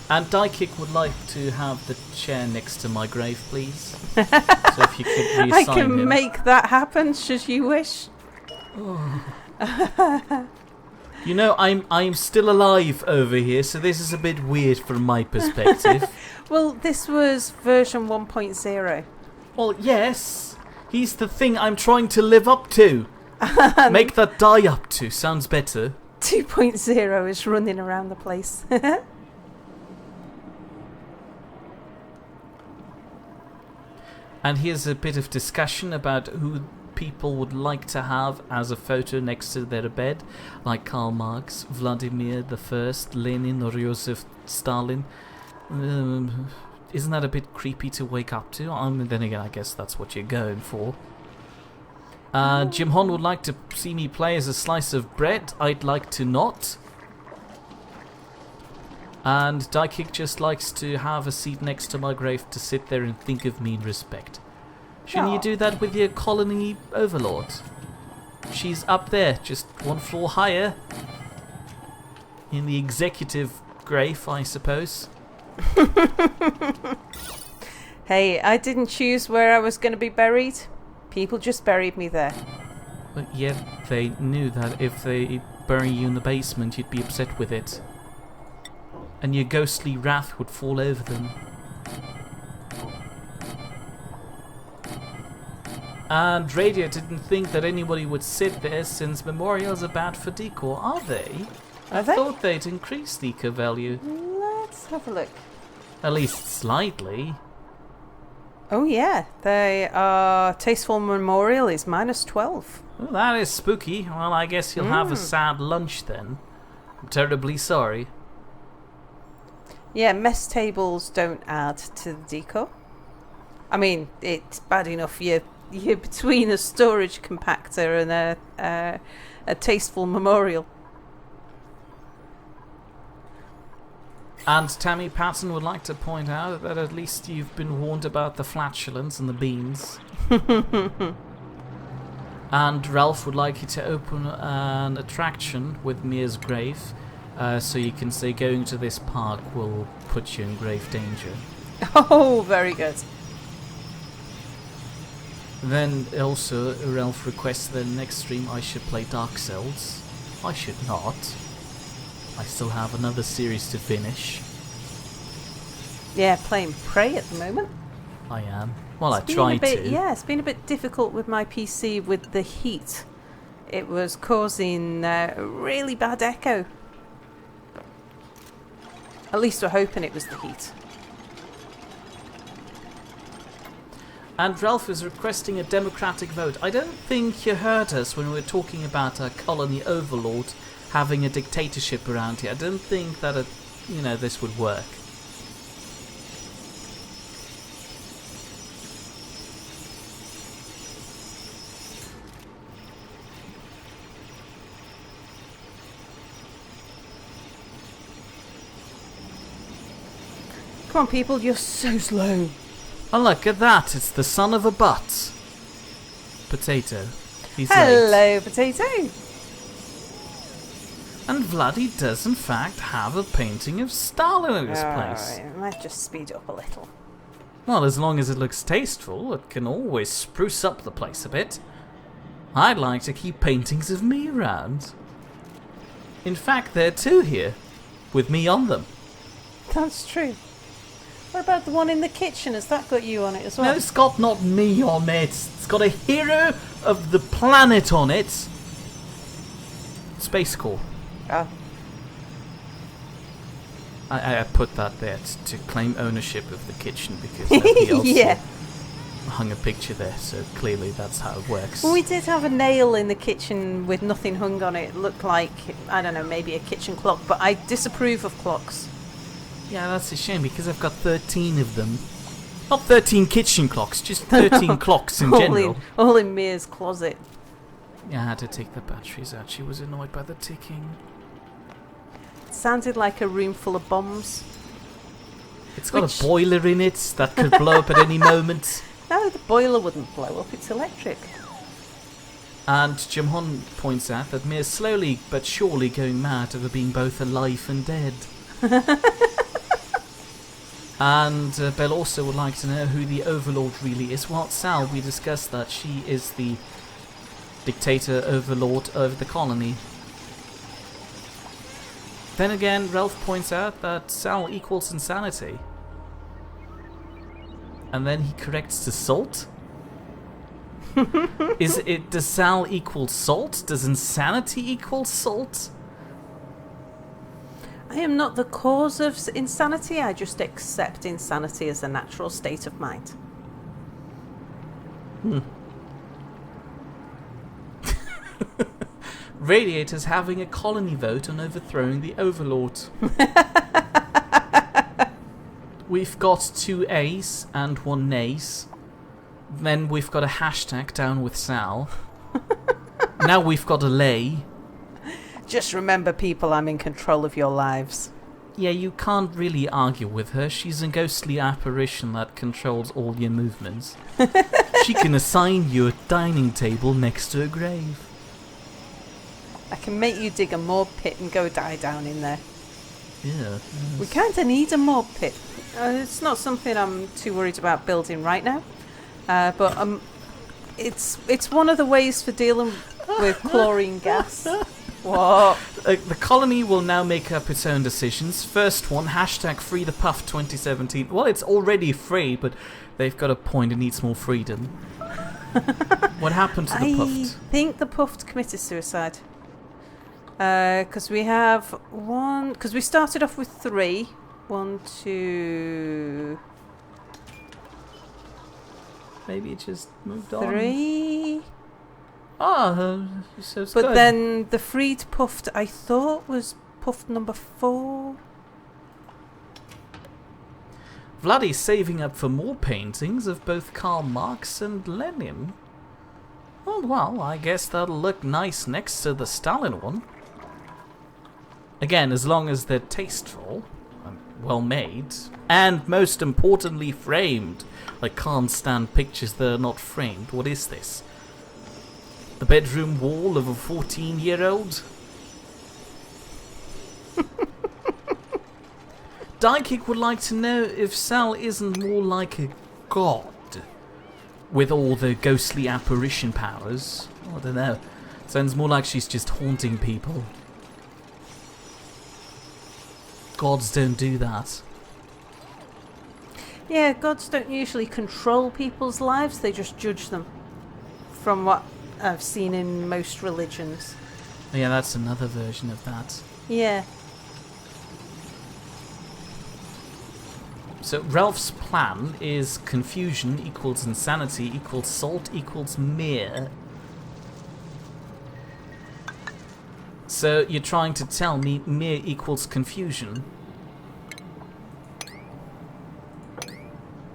And Daikik would like to have the chair next to my grave, please. So if you could reassign I can him. make that happen, should you wish. You know, I'm still alive over here, so this is a bit weird from my perspective. Well, this was version 1.0. Well, yes. He's the thing I'm trying to live up to. Make that die up to. Sounds better. 2.0 is running around the place. And here's a bit of discussion about who people would like to have as a photo next to their bed, like Karl Marx, Vladimir I, Lenin, or Joseph Stalin. Isn't that a bit creepy to wake up to? Then again, I guess that's what you're going for. Jim Hon would like to see me play as a slice of bread. I'd like to not. And Daikik just likes to have a seat next to my grave to sit there and think of me in respect. Shouldn't you do that with your colony overlord? She's up there, just 1 floor higher. In the executive grave, I suppose. Hey, I didn't choose where I was going to be buried. People just buried me there. But yet they knew that if they bury you in the basement, you'd be upset with it. And your ghostly wrath would fall over them. And Radio didn't think that anybody would sit there since memorials are bad for decor, are they? I thought they'd increase decor value. Let's have a look. At least slightly. Oh yeah, they are. Tasteful Memorial is -12. Well, that is spooky. Well, I guess you'll have a sad lunch then. I'm terribly sorry. Yeah, mess tables don't add to the decor. I mean, it's bad enough you're between a storage compactor and a tasteful memorial. And Tammy Patton would like to point out that at least you've been warned about the flatulence and the beans. And Ralph would like you to open an attraction with Mia's grave, so you can say going to this park will put you in grave danger. Oh, very good. Then also Ralph requests that in the next stream I should play Dark Souls. I should not. I still have another series to finish. Yeah, playing Prey at the moment. I am. Well, I tried to. Yeah, it's been a bit difficult with my PC with the heat. It was causing a really bad echo. At least we're hoping it was the heat. And Ralph is requesting a democratic vote. I don't think you heard us when we were talking about a colony overlord having a dictatorship around here. I don't think that this would work. Come on, people, you're so slow. Oh, look at that. It's the son of a butt. Potato. He's Hello, late. Potato. And Vladdy does, in fact, have a painting of Stalin in his place. Right, might just speed up a little. Well, as long as it looks tasteful, it can always spruce up the place a bit. I'd like to keep paintings of me around. In fact, there are 2 here, with me on them. That's true. What about the one in the kitchen? Has that got you on it as well? No, it's got not me on it. It's got a hero of the planet on it. Space Corps. Oh. I put that there to claim ownership of the kitchen because nobody else Yeah. hung a picture there, so clearly that's how it works. Well, we did have a nail in the kitchen with nothing hung on it. It looked like, I don't know, maybe a kitchen clock, but I disapprove of clocks. Yeah, that's a shame because I've got 13 of them. Not 13 kitchen clocks, just 13 clocks in general. All in Mia's closet. Yeah, I had to take the batteries out. She was annoyed by the ticking. It sounded like a room full of bombs. It's got a boiler in it that could blow up at any moment. No, the boiler wouldn't blow up. It's electric. And Jimhon points out that Mia's slowly but surely going mad over being both alive and dead. And Belle also would like to know who the Overlord really is. Well, Sal, we discussed that she is the dictator overlord of the colony. Then again, Ralph points out that Sal equals insanity. And then he corrects to salt? Does Sal equal salt? Does insanity equal salt? I am not the cause of insanity. I just accept insanity as a natural state of mind. Radiator's having a colony vote on overthrowing the Overlord. We've got 2 A's and 1 nays. Then we've got a hashtag down with Sal. Now we've got a lay. Just remember, people, I'm in control of your lives. Yeah, you can't really argue with her. She's a ghostly apparition that controls all your movements. She can assign you a dining table next to a grave. I can make you dig a morgue pit and go die down in there. Yeah. We kind of need a morgue pit. It's not something I'm too worried about building right now. But it's one of the ways for dealing with chlorine gas. What? The colony will now make up its own decisions. First one, hashtag Free the Puff 2017. Well, it's already free, but they've got a point. It needs more freedom. What happened to the Puffed? I think the Puffed committed suicide. Because we have one... Because we started off with 3. 1, 2... Maybe it just moved on. 3... Oh, so it's But good. then the freed Puffed, I thought, was Puffed number 4. Vladdy's saving up for more paintings of both Karl Marx and Lenin. Oh, well, I guess that'll look nice next to the Stalin one. Again, as long as they're tasteful, and well made, and most importantly framed. I can't stand pictures that are not framed. What is this? The bedroom wall of a 14-year-old? Dykick would like to know if Sal isn't more like a god with all the ghostly apparition powers. I don't know. Sounds more like she's just haunting people. Gods don't do that. Yeah, gods don't usually control people's lives, they just judge them. From what I've seen in most religions. Yeah, that's another version of that. Yeah. So Ralph's plan is confusion equals insanity equals salt equals mere. So you're trying to tell me mere equals confusion?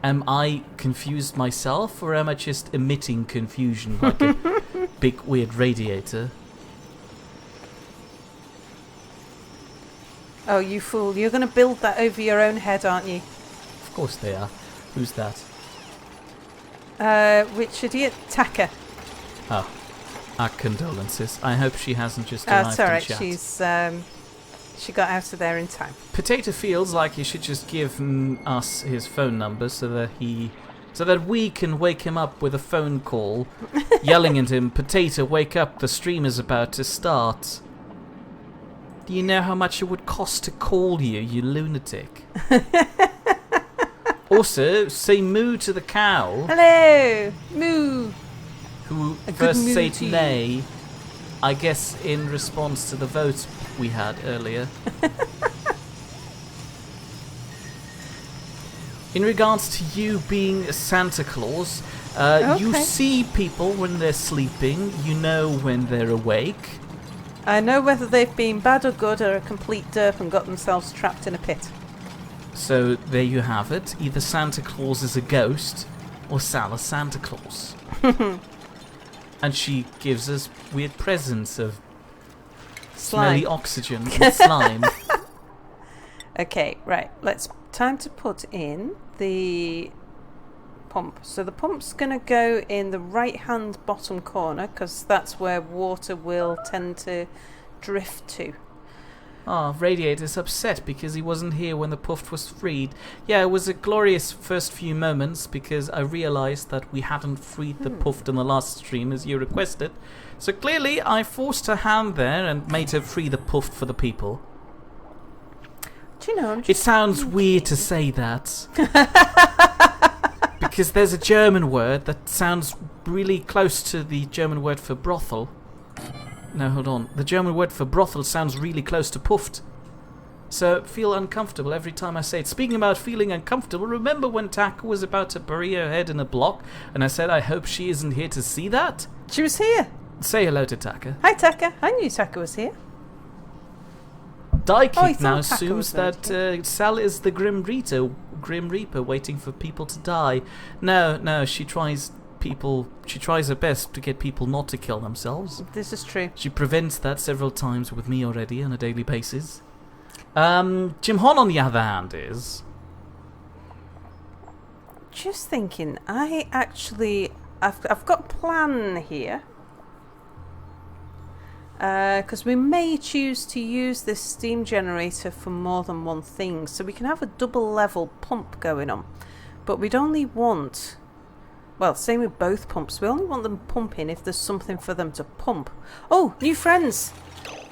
Am I confused myself, or am I just emitting confusion like a big weird radiator? Oh, you fool. You're going to build that over your own head, aren't you? Of course they are. Who's that? Which idiot? Taka. Oh. Our condolences. I hope she hasn't just arrived It's alright. in chat. She's, she got out of there in time. Potato feels like he should just give us his phone number so that we can wake him up with a phone call, yelling at him, "Potato, wake up! The stream is about to start." Do you know how much it would cost to call you, you lunatic? Also, say moo to the cow. Hello, moo. Who A good first moo said to you. nay, I guess in response to the vote we had earlier. In regards to you being Santa Claus, you Okay. see people when they're sleeping, you know when they're awake. I know whether they've been bad or good or a complete derp and got themselves trapped in a pit. So there you have it. Either Santa Claus is a ghost or Sal is Santa Claus. And she gives us weird presents of Slime. smelly oxygen and slime. Okay, right. Time to put in the pump. So the pump's going to go in the right-hand bottom corner because that's where water will tend to drift to. Ah, Radiator's upset because he wasn't here when the puff was freed. Yeah, it was a glorious first few moments because I realised that we hadn't freed the puff in the last stream as you requested. So clearly I forced her hand there and made her free the puff for the people. Do you know, I'm It just sounds weird to say that. Because there's a German word that sounds really close to the German word for brothel. No, hold on. The German word for brothel sounds really close to puffed. So feel uncomfortable every time I say it. Speaking about feeling uncomfortable, remember when Taka was about to bury her head in a block and I said I hope she isn't here to see that? She was here. Say hello to Taka. Hi, Taka. I knew Taka was here. Dykick Oh, he thought now Taka assumes was going that Sal is the Grim Reaper waiting for people to die. No, she tries her best to get people not to kill themselves. This is true. She prevents that several times with me already on a daily basis. Jim Hon, on the other hand, is... Just thinking, I've got a plan here. Because we may choose to use this steam generator for more than one thing. So we can have a double level pump going on. But we'd only want... Well, same with both pumps. We only want them pumping if there's something for them to pump. Oh, new friends!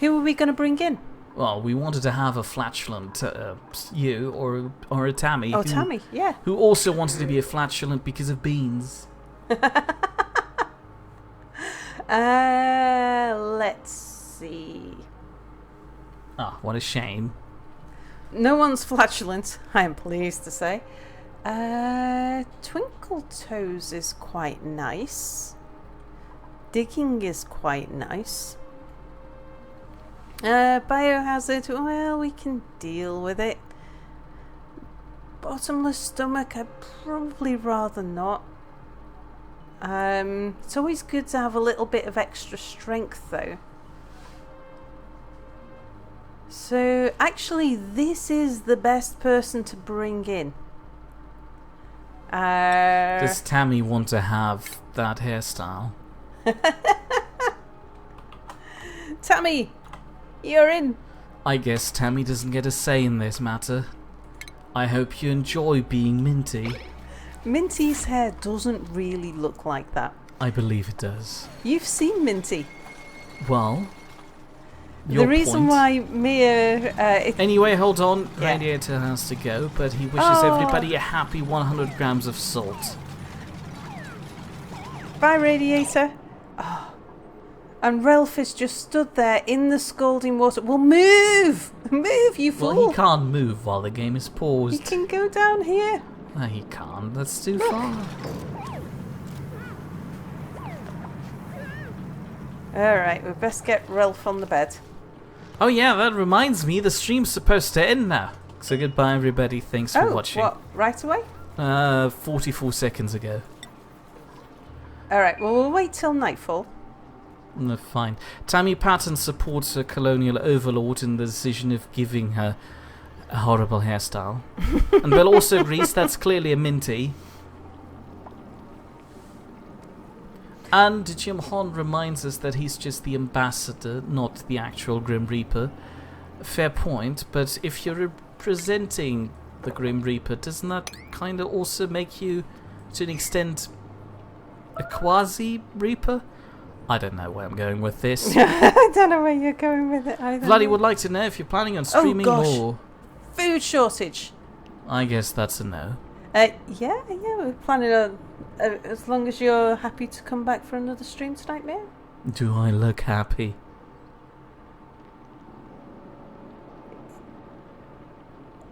Who are we going to bring in? Well, we wanted to have a flatulent you or a Tammy. Oh, Tammy, yeah. Who also wanted to be a flatulent because of beans. Let's see. Ah, what a shame. No one's flatulent, I am pleased to say. Twinkle Toes is quite nice. Digging is quite nice. Biohazard, well, we can deal with it. bottomless stomach, I'd probably rather not. It's always good to have a little bit of extra strength though. So actually this is the best person to bring in. Does Tammy want to have that hairstyle? Tammy, you're in. I guess Tammy doesn't get a say in this matter. I hope you enjoy being Minty. Minty's hair doesn't really look like that. I believe it does. You've seen Minty. Well, the reason point. why Mia... Anyway, hold on. Yeah. Radiator has to go, but he wishes everybody a happy 100 grams of salt. Bye, Radiator. Oh. And Ralph has just stood there in the scalding water. Well, move! Move, you fool! Well, he can't move while the game is paused. He can go down here. No, he can't. That's too far. Alright, we best get Ralph on the bed. Oh yeah, that reminds me, the stream's supposed to end now. So goodbye everybody, thanks for watching. What, right away? 44 seconds ago. Alright, well we'll wait till nightfall. No, fine. Tammy Patton supports her colonial overlord in the decision of giving her a horrible hairstyle. And Bill also agrees that's clearly a Minty. And Jim Hon reminds us that he's just the ambassador, not the actual Grim Reaper. Fair point, but if you're representing the Grim Reaper, doesn't that kind of also make you, to an extent, a quasi-Reaper? I don't know where I'm going with this. I don't know where you're going with it either. Vladdy would like to know if you're planning on streaming more. Food shortage. I guess that's a no. Yeah, we're planning on... as long as you're happy to come back for another stream tonight, Mia. Do I look happy?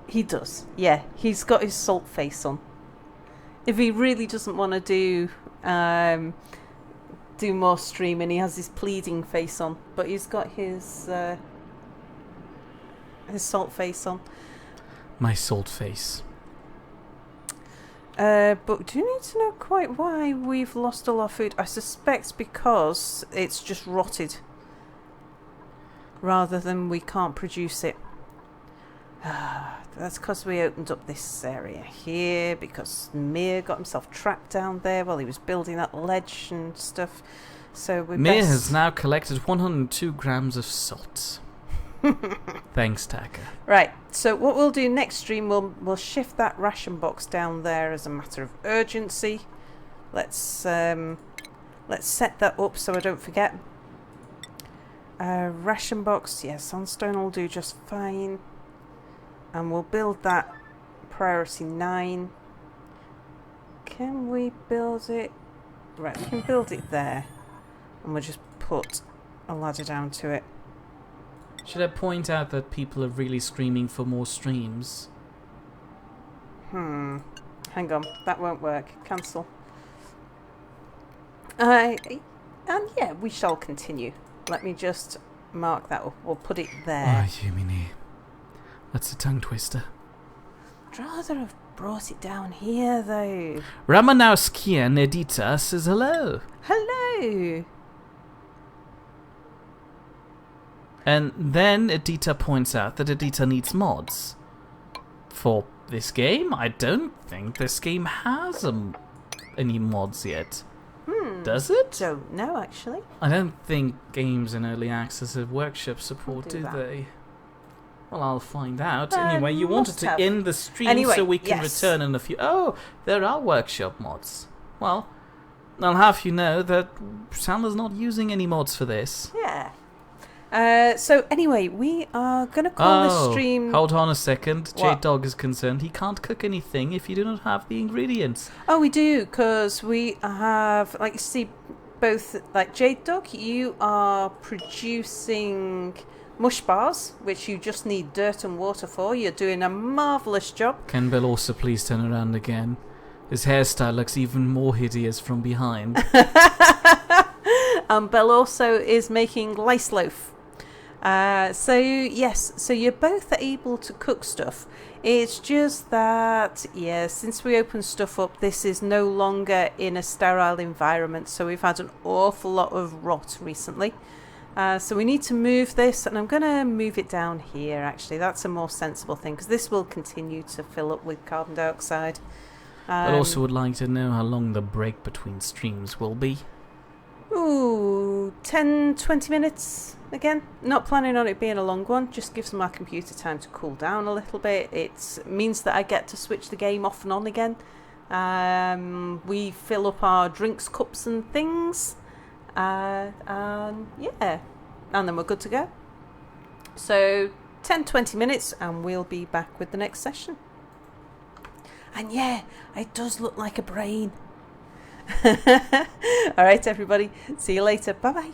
He does, yeah. He's got his salt face on. If he really doesn't want to do more streaming, he has his pleading face on. But he's got his salt face on. My salt face. But do you need to know quite why we've lost all our food? I suspect because it's just rotted, rather than we can't produce it. That's because we opened up this area here, because Mir got himself trapped down there while he was building that ledge and stuff. So Mir has now collected 102 grams of salt. Thanks, Taka. Right, so what we'll do next stream, we'll shift that ration box down there as a matter of urgency. Let's set that up so I don't forget. Ration box, yeah, sandstone will do just fine. And we'll build that priority 9. Can we build it? Right, we can build it there. And we'll just put a ladder down to it. Should I point out that people are really screaming for more streams? Hang on, that won't work. Cancel. And yeah, we shall continue. Let me just mark that up. We'll put it there. Oh, Yumini. That's a tongue twister. I'd rather have brought it down here, though. Ramanowskian Edita says hello. Hello. And then Edita points out that Edita needs mods. For this game? I don't think this game has any mods yet. Does it? Don't know, actually. I don't think games in early access have workshop support, do they? Well, I'll find out. Anyway, you wanted to end the stream so we can return in a few... Oh, there are workshop mods. Well, I'll have you know that Sandler's not using any mods for this. Yeah. So anyway, we are going to call this stream... Hold on a second. J-Dog is concerned. He can't cook anything if you do not have the ingredients. Oh, we do, because we have, like, you see, both, like, J-Dog, you are producing mush bars, which you just need dirt and water for. You're doing a marvellous job. Can Bill also please turn around again? His hairstyle looks even more hideous from behind. Belle also is making lice loaf. So yes, so you're both able to cook stuff. It's just that, yeah, since we opened stuff up, this is no longer in a sterile environment, so we've had an awful lot of rot recently. So we need to move this, and I'm going to move it down here, actually. That's a more sensible thing, because this will continue to fill up with carbon dioxide. I also would like to know how long the break between streams will be. Ooh, 10, 20 minutes again. Not planning on it being a long one, just gives my computer time to cool down a little bit. It means that I get to switch the game off and on again. We fill up our drinks cups and things. Yeah, and then we're good to go. So 10-20 minutes and we'll be back with the next session. And yeah, it does look like a brain. Alright everybody, see you later, bye bye.